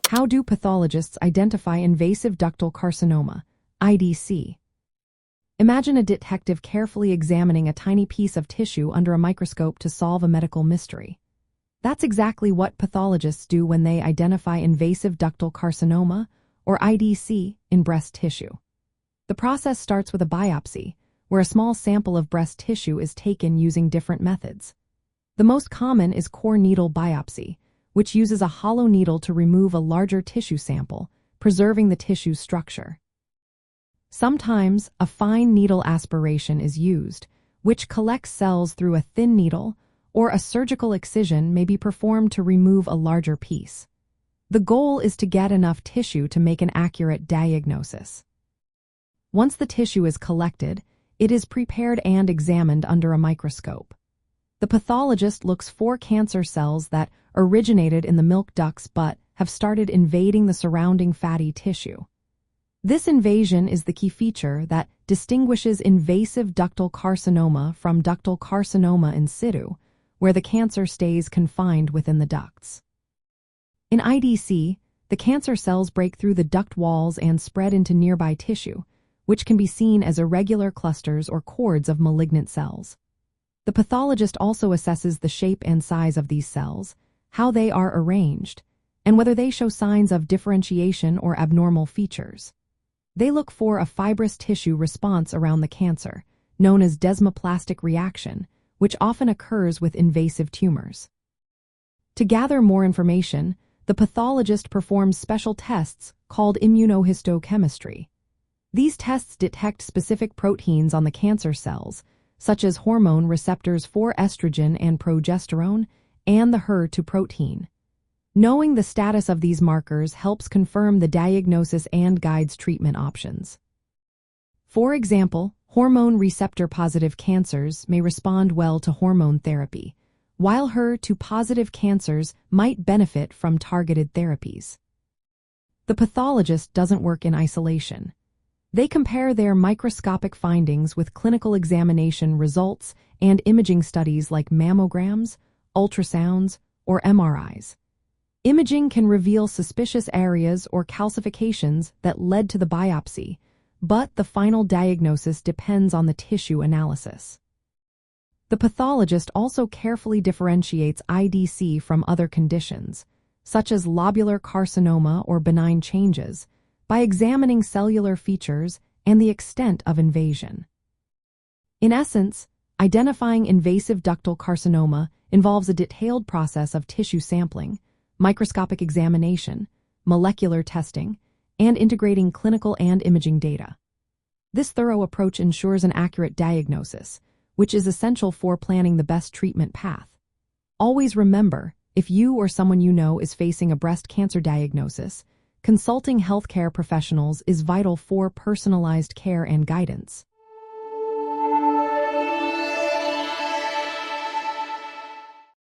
How do pathologists identify invasive ductal carcinoma, IDC? Imagine a detective carefully examining a tiny piece of tissue under a microscope to solve a medical mystery. That's exactly what pathologists do when they identify invasive ductal carcinoma, or IDC, in breast tissue. The process starts with a biopsy, where a small sample of breast tissue is taken using different methods. The most common is core needle biopsy, which uses a hollow needle to remove a larger tissue sample, preserving the tissue's structure. Sometimes, a fine needle aspiration is used, which collects cells through a thin needle, or a surgical excision may be performed to remove a larger piece. The goal is to get enough tissue to make an accurate diagnosis. Once the tissue is collected, it is prepared and examined under a microscope. The pathologist looks for cancer cells that originated in the milk ducts but have started invading the surrounding fatty tissue. This invasion is the key feature that distinguishes invasive ductal carcinoma from ductal carcinoma in situ, where the cancer stays confined within the ducts. In IDC, the cancer cells break through the duct walls and spread into nearby tissue, which can be seen as irregular clusters or cords of malignant cells. The pathologist also assesses the shape and size of these cells, how they are arranged, and whether they show signs of differentiation or abnormal features. They look for a fibrous tissue response around the cancer, known as desmoplastic reaction, which often occurs with invasive tumors. To gather more information, the pathologist performs special tests called immunohistochemistry. These tests detect specific proteins on the cancer cells, such as hormone receptors for estrogen and progesterone, and the HER2 protein. Knowing the status of these markers helps confirm the diagnosis and guides treatment options. For example, hormone receptor-positive cancers may respond well to hormone therapy, while HER2-positive cancers might benefit from targeted therapies. The pathologist doesn't work in isolation. They compare their microscopic findings with clinical examination results and imaging studies like mammograms, ultrasounds, or MRIs. Imaging can reveal suspicious areas or calcifications that led to the biopsy, but the final diagnosis depends on the tissue analysis. The pathologist also carefully differentiates IDC from other conditions, such as lobular carcinoma or benign changes, by examining cellular features and the extent of invasion. In essence, identifying invasive ductal carcinoma involves a detailed process of tissue sampling, microscopic examination, molecular testing, and integrating clinical and imaging data. This thorough approach ensures an accurate diagnosis, which is essential for planning the best treatment path. Always remember, if you or someone you know is facing a breast cancer diagnosis, consulting healthcare professionals is vital for personalized care and guidance.